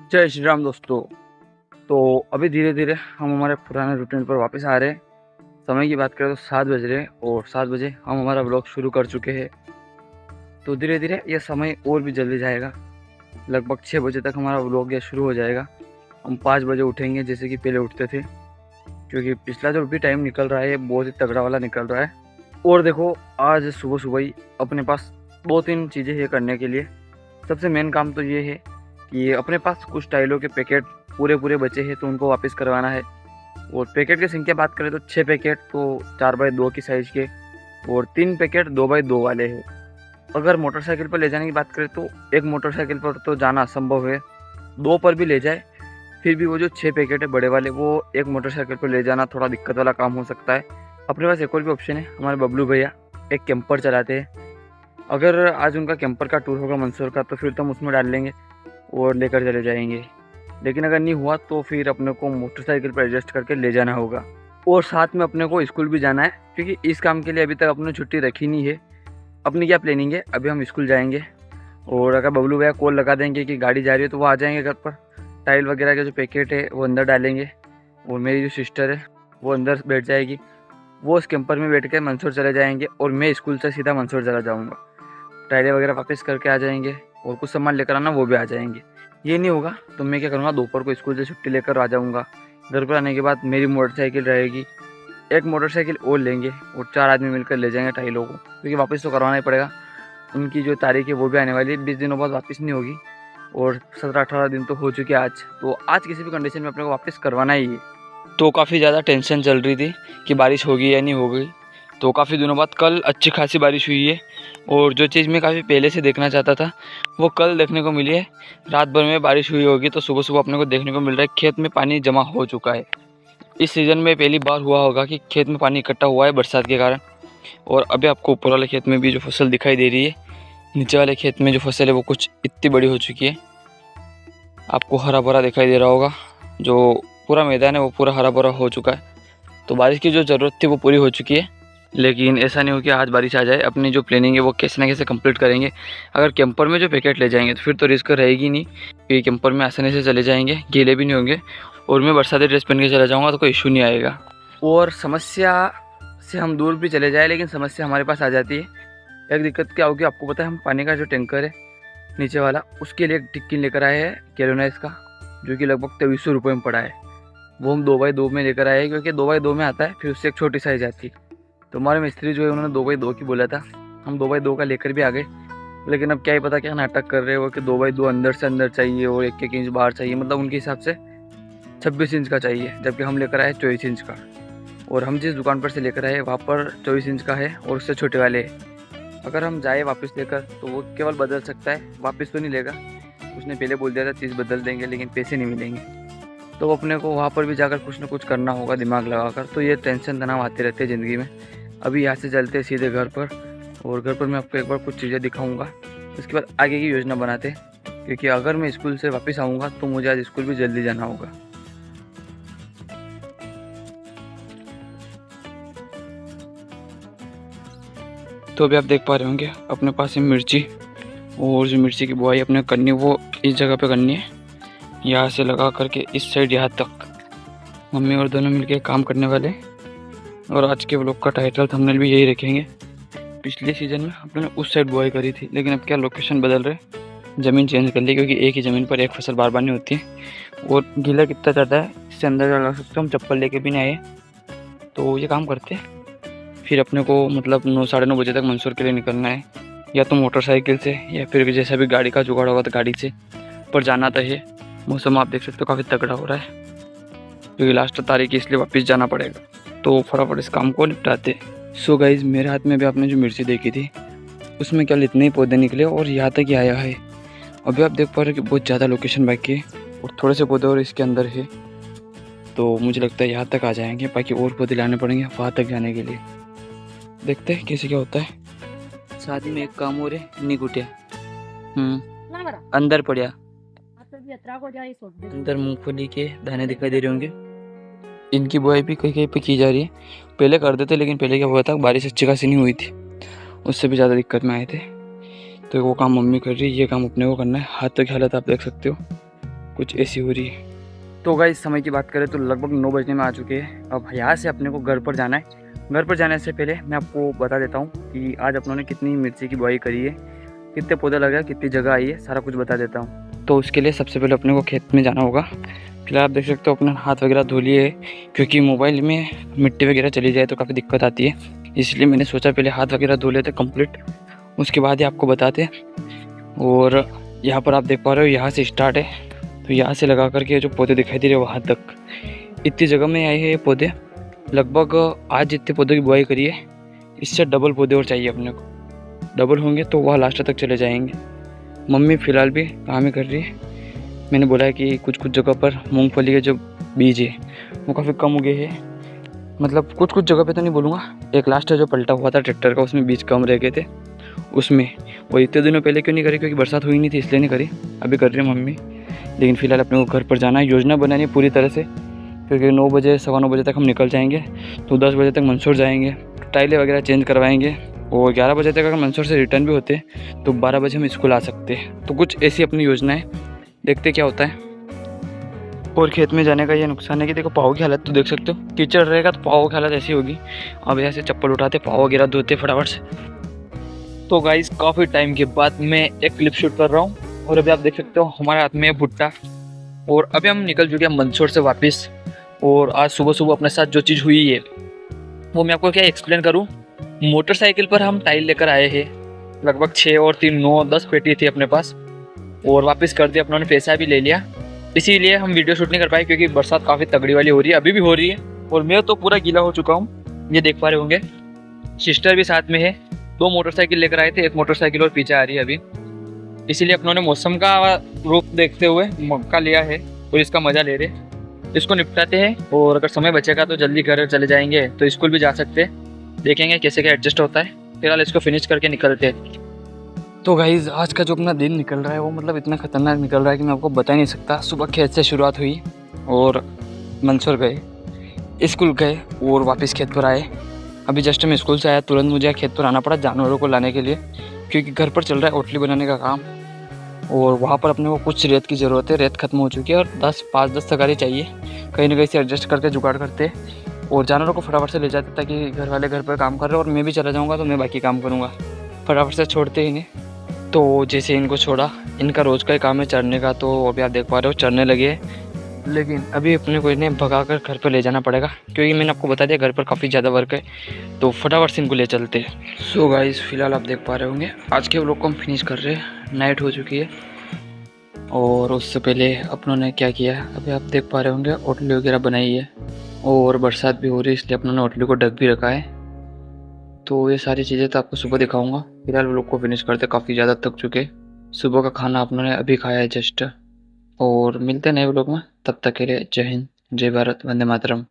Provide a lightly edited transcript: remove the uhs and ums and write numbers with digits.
जय श्री राम दोस्तों। तो अभी धीरे धीरे हम हमारे पुराने रूटीन पर वापस आ रहे हैं। समय की बात करें तो 7 बज रहे हैं और 7 बजे हम हमारा व्लॉग शुरू कर चुके हैं। तो धीरे धीरे ये समय और भी जल्दी जाएगा। लगभग 6 बजे तक हमारा व्लॉग ये शुरू हो जाएगा। हम 5 बजे उठेंगे जैसे कि पहले उठते थे, क्योंकि पिछला जो भी टाइम निकल रहा है ये बहुत ही तगड़ा वाला निकल रहा है। और देखो, आज सुबह सुबह ही अपने पास 2-3 चीज़ें हैं करने के लिए। सबसे मेन काम तो ये है कि अपने पास कुछ टाइलों के पैकेट पूरे बचे हैं, तो उनको वापस करवाना है। और पैकेट की संख्या बात करें तो 6 पैकेट तो 4x2 की साइज़ के और 3 पैकेट 2x2 वाले हैं। अगर मोटरसाइकिल पर ले जाने की बात करें तो एक मोटरसाइकिल पर तो जाना असंभव है, 2 पर भी ले जाए फिर भी वो जो 6 पैकेट है बड़े वाले, वो एक मोटरसाइकिल पर ले जाना थोड़ा दिक्कत वाला काम हो सकता है। अपने पास एक और भी ऑप्शन है, हमारे बबलू भैया एक कैंपर चलाते हैं। अगर आज उनका कैंपर का टूर होगा मंदसौर का, तो फिर तो हम उसमें डाल लेंगे और लेकर चले जाएंगे। लेकिन अगर नहीं हुआ तो फिर अपने को मोटरसाइकिल पर एडजस्ट करके ले जाना होगा। और साथ में अपने को स्कूल भी जाना है, क्योंकि इस काम के लिए अभी तक अपने छुट्टी रखी नहीं है। अपनी क्या प्लानिंग है, अभी हम स्कूल जाएंगे और अगर बबलू भैया कॉल लगा देंगे कि गाड़ी जा रही है तो वो आ जाएंगे घर पर। टाइल वगैरह के जो पैकेट है वो अंदर डालेंगे और मेरी जो सिस्टर है वो अंदर बैठ जाएगी। वो उस कैंपर में बैठ के मंदसौर चले जाएंगे और मैं स्कूल से सीधा मंदसौर चला जाऊँगा। टाइलें वगैरह वापस करके आ जाएंगे और कुछ सामान लेकर आना वो भी आ जाएंगे। ये नहीं होगा तो मैं क्या करूँगा, दोपहर को स्कूल से छुट्टी लेकर आ जाऊँगा। घर पर आने के बाद मेरी मोटरसाइकिल रहेगी, एक मोटरसाइकिल और लेंगे और 4 आदमी मिलकर ले जाएंगे टाइलों को, क्योंकि वापस तो करवाना ही पड़ेगा। उनकी जो तारीख है वो भी आने वाली है, 20 दिनों बाद वापस नहीं होगी और 17-18 दिन तो हो चुके आज। तो आज किसी भी कंडीशन में अपने को वापस करवाना ही है। तो काफ़ी ज़्यादा टेंशन चल रही थी कि बारिश होगी या नहीं होगी। तो काफ़ी दिनों बाद कल अच्छी खासी बारिश हुई है और जो चीज़ मैं काफ़ी पहले से देखना चाहता था वो कल देखने को मिली है। रात भर में बारिश हुई होगी तो सुबह सुबह अपने को देखने को मिल रहा है खेत में पानी जमा हो चुका है। इस सीज़न में पहली बार हुआ होगा कि खेत में पानी इकट्ठा हुआ है बरसात के कारण। और अभी आपको ऊपर वाले खेत में भी जो फसल दिखाई दे रही है, नीचे वाले खेत में जो फसल है वो कुछ इतनी बड़ी हो चुकी है। आपको हरा भरा दिखाई दे रहा होगा, जो पूरा मैदान है वो पूरा हरा भरा हो चुका है। तो बारिश की जो ज़रूरत थी वो पूरी हो चुकी है। लेकिन ऐसा नहीं हो कि आज बारिश आ जाए। अपनी जो प्लानिंग है वो कैसे ना कैसे कंप्लीट करेंगे। अगर कैंपर में जो पैकेट ले जाएंगे तो फिर तो रिस्क रहेगी नहीं, क्योंकि कैंपर में आसानी से चले जाएंगे, गीले भी नहीं होंगे और मैं बरसाती ड्रेस पहन के चला जाऊँगा तो कोई इशू नहीं आएगा। और समस्या से हम दूर भी चले जाए लेकिन समस्या हमारे पास आ जाती है। एक दिक्कत क्या होगी आपको पता है, हम पानी का जो टैंकर है नीचे वाला उसके लिए एक टिक्की लेकर आए हैं कैलोनाइज का, जो कि लगभग 2300 रुपये में पड़ा है। वो हम 2x2 में लेकर आए हैं, क्योंकि 2x2 में आता है, फिर उससे एक छोटी साइज़ आती है। तो हमारे मिस्त्री जो है उन्होंने 2x2 की बोला था, हम 2x2 का लेकर भी आ गए। लेकिन अब क्या ही पता क्या नाटक कर रहे हो कि 2x2 अंदर से अंदर चाहिए और 1-1 इंच बाहर चाहिए, मतलब उनके हिसाब से 26 इंच का चाहिए, जबकि हम लेकर आए 24 इंच का। और हम जिस दुकान पर से लेकर आए वहाँ पर 24 इंच का है और उससे छोटे वाले हैं। अगर हम जाए वापस लेकर तो वो केवल बदल सकता है, वापस तो नहीं लेगा। उसने पहले बोल दिया था चीज़ बदल देंगे लेकिन पैसे नहीं मिलेंगे। तो अपने को वहाँ पर भी जाकर कुछ ना कुछ करना होगा दिमाग लगाकर। तो ये टेंशन तनाव आते रहते हैं ज़िंदगी में। अभी यहाँ से चलते हैं सीधे घर पर और घर पर मैं आपको एक बार कुछ चीज़ें दिखाऊंगा, उसके बाद आगे की योजना बनाते हैं, क्योंकि अगर मैं स्कूल से वापस आऊँगा तो मुझे आज स्कूल भी जल्दी जाना होगा। तो अभी आप देख पा रहे होंगे अपने पास है मिर्ची, और जो मिर्ची की बुआई अपने करनी है वो इस जगह पे करनी है, यहाँ से लगा करके इस साइड यहाँ तक। मम्मी और दोनों मिलके काम करने वाले। और आज के व्लॉग का टाइटल थंबनेल भी यही रखेंगे। पिछले सीज़न में अपने उस साइड बुआई करी थी, लेकिन अब क्या लोकेशन बदल रहे, ज़मीन चेंज कर ली, क्योंकि एक ही ज़मीन पर एक फसल बार बार नहीं होती है। और गीला कितना ज़्यादा है इससे अंदर लगा सकते हो, हम चप्पल लेके भी नहीं आए। तो ये काम करते फिर अपने को मतलब 9-9:30 बजे तक मंदसौर के लिए निकलना है, या तो मोटरसाइकिल से या फिर जैसा भी गाड़ी का जुगाड़ होगा तो गाड़ी से। पर जाना तो है। मौसम आप देख सकते हो काफ़ी तगड़ा हो रहा है, क्योंकि लास्ट तारीख इसलिए वापस जाना पड़ेगा। तो फटाफट इस काम को निपटाते। सो गाइज, मेरे हाथ में भी आपने जो मिर्ची देखी थी उसमें क्या इतने ही पौधे निकले और यहाँ तक ही आया है। अभी आप देख पा रहे हो कि बहुत ज़्यादा लोकेशन बाकी है और थोड़े से पौधे और इसके अंदर है। तो मुझे लगता है यहाँ तक आ जाएंगे, बाकी और पौधे लाने पड़ेंगे वहाँ तक जाने के लिए। देखते हैं कैसे क्या होता है। साथ में एक काम और है, निकुटिया अंदर पड़ा, अंदर मूंगफली के दाने दिखाई दे रहे होंगे। इनकी बुआई भी कहीं कहीं पे की जा रही है। पहले कर देते, लेकिन पहले क्या हुआ था बारिश अच्छी खासी नहीं हुई थी, उससे भी ज़्यादा दिक्कत में आए थे। तो वो काम मम्मी कर रही है, ये काम अपने को करना है। हाथों की हालत आप देख सकते हो, कुछ ऐसी हो रही है। तो गाइस समय की बात करें तो लगभग 9 बजने में आ चुके हैं। अब यहाँ से अपने को घर पर जाना है। घर पर जाने से पहले मैं आपको बता देता हूँ कि आज अपनों ने कितनी मिर्ची की बुआई करी है, कितने पौधे लगे, कितनी जगह आई है, सारा कुछ बता देता हूँ। तो उसके लिए सबसे पहले अपने को खेत में जाना होगा। फिलहाल आप देख सकते हो अपना हाथ वगैरह धो लिए, क्योंकि मोबाइल में मिट्टी वगैरह चली जाए तो काफ़ी दिक्कत आती है, इसलिए मैंने सोचा पहले हाथ वगैरह धो लेते कंप्लीट, उसके बाद ही आपको बताते। और यहाँ पर आप देख पा रहे हो यहाँ से स्टार्ट है, तो यहाँ से लगा करके जो पौधे दिखाई दे रहे हैं वहाँ तक इतनी जगह में आए हैं ये पौधे। लगभग आज जितने पौधों की बुआई करी है इससे डबल पौधे और चाहिए अपने को, डबल होंगे तो वह लास्ट तक चले जाएंगे। मम्मी फ़िलहाल भी काम ही कर रही है। मैंने बोला है कि कुछ कुछ जगह पर मूंगफली के जो बीज है वो काफ़ी कम उगे हैं, मतलब कुछ कुछ जगह पे तो नहीं बोलूँगा, एक लास्ट जो पलटा हुआ था ट्रैक्टर का उसमें बीज कम रह गए थे उसमें। वो इतने दिनों पहले क्यों नहीं करी, क्योंकि बरसात हुई नहीं थी इसलिए नहीं करी, अभी कर रही है मम्मी। लेकिन फ़िलहाल अपने को घर पर जाना है, योजना बनानी है पूरी तरह से, क्योंकि 9 बजे 9:15 बजे तक हम निकल जाएंगे, तो 10 बजे तक मंसूर जाएंगे, टाइलें वगैरह चेंज करवाएंगे, और 11 बजे तक अगर मंसूर से रिटर्न भी होते तो 12 बजे हम स्कूल आ सकते हैं। तो कुछ ऐसी अपनी योजना है, देखते क्या होता है। और खेत में जाने का ये नुकसान है कि देखो पाँव की हालत तो देख सकते हो, कीचड़ रहेगा तो पाँव की हालत ऐसी होगी। अब यहाँ से चप्पल उठाते, पाँव वगैरह धोते फटाफट से। तो गाइस काफ़ी टाइम के बाद मैं एक क्लिप शूट कर रहा हूँ, और अभी आप देख सकते हो हमारे हाथ में भुट्टा, और अभी हम निकल चुके हैं मंदसौर से वापस। और आज सुबह सुबह अपने साथ जो चीज़ हुई है वो मैं आपको क्या एक्सप्लेन करूँ। मोटरसाइकिल पर हम टाइल लेकर आए हैं, लगभग 6 और 3 9 10 पेटी थी अपने पास, और वापस कर दिया, अपनों ने पैसा भी ले लिया। इसीलिए हम वीडियो शूट नहीं कर पाए, क्योंकि बरसात काफ़ी तगड़ी वाली हो रही है, अभी भी हो रही है, और मैं तो पूरा गीला हो चुका हूँ, ये देख पा रहे होंगे। सिस्टर भी साथ में है, 2 मोटरसाइकिल लेकर आए थे, एक मोटरसाइकिल और पीछे आ रही है अभी। इसीलिए अपनों ने मौसम का रूप देखते हुए मौका लिया है और इसका मज़ा ले रहे। इसको निपटाते हैं, और अगर समय बचेगा तो जल्दी घर चले जाएंगे, तो स्कूल भी जा सकते हैं, देखेंगे कैसे क्या एडजस्ट होता है। फिलहाल इसको फिनिश करके निकलते हैं। तो गाइज़ आज का जो अपना दिन निकल रहा है वो मतलब इतना ख़तरनाक निकल रहा है कि मैं आपको बता ही नहीं सकता। सुबह खेत से शुरुआत हुई और मंदसौर गए, स्कूल गए और वापस खेत पर आए। अभी जस्ट मैं स्कूल से आया, तुरंत मुझे खेत पर आना पड़ा जानवरों को लाने के लिए, क्योंकि घर पर चल रहा है ओटली बनाने का काम, और वहाँ पर अपने को कुछ रेत की ज़रूरत है, रेत खत्म हो चुकी है और 5-10 तगारी चाहिए, कहीं ना कहीं से एडजस्ट करके जुगाड़ करते और जानवरों को फटाफट से ले जाते, ताकि घर वाले घर पर काम कर रहे हैं और मैं भी चला जाऊँगा तो मैं बाकी काम करूँगा, फटाफट से छोड़ते ही नहीं। तो जैसे इनको छोड़ा, इनका रोज़ का ही काम है चढ़ने का, तो अभी आप देख पा रहे हो चढ़ने लगे हैं। लेकिन अभी अपने को इन्हें भगा कर घर पर ले जाना पड़ेगा, क्योंकि मैंने आपको बता दिया घर पर काफ़ी ज़्यादा वर्क है, तो फटाफट से इनको ले चलते हैं। सो गाइस फिलहाल आप देख पा रहे होंगे आज के व्लॉग को हम फिनिश कर रहे हैं, नाइट हो चुकी है। और उससे पहले अपनों ने क्या किया है अभी आप देख पा रहे होंगे, ओटली वगैरह बनाई है, और बरसात भी हो रही है इसलिए अपनों ने ओटली को ढक भी रखा है। तो ये सारी चीज़ें तो आपको सुबह दिखाऊंगा। फिलहाल व्लॉग को फिनिश करते, काफ़ी ज़्यादा थक चुके। सुबह का खाना अपनों ने अभी खाया है जस्ट, और मिलते हैं नए व्लॉग में, तब तक के लिए जय हिंद, जय भारत, वंदे मातरम।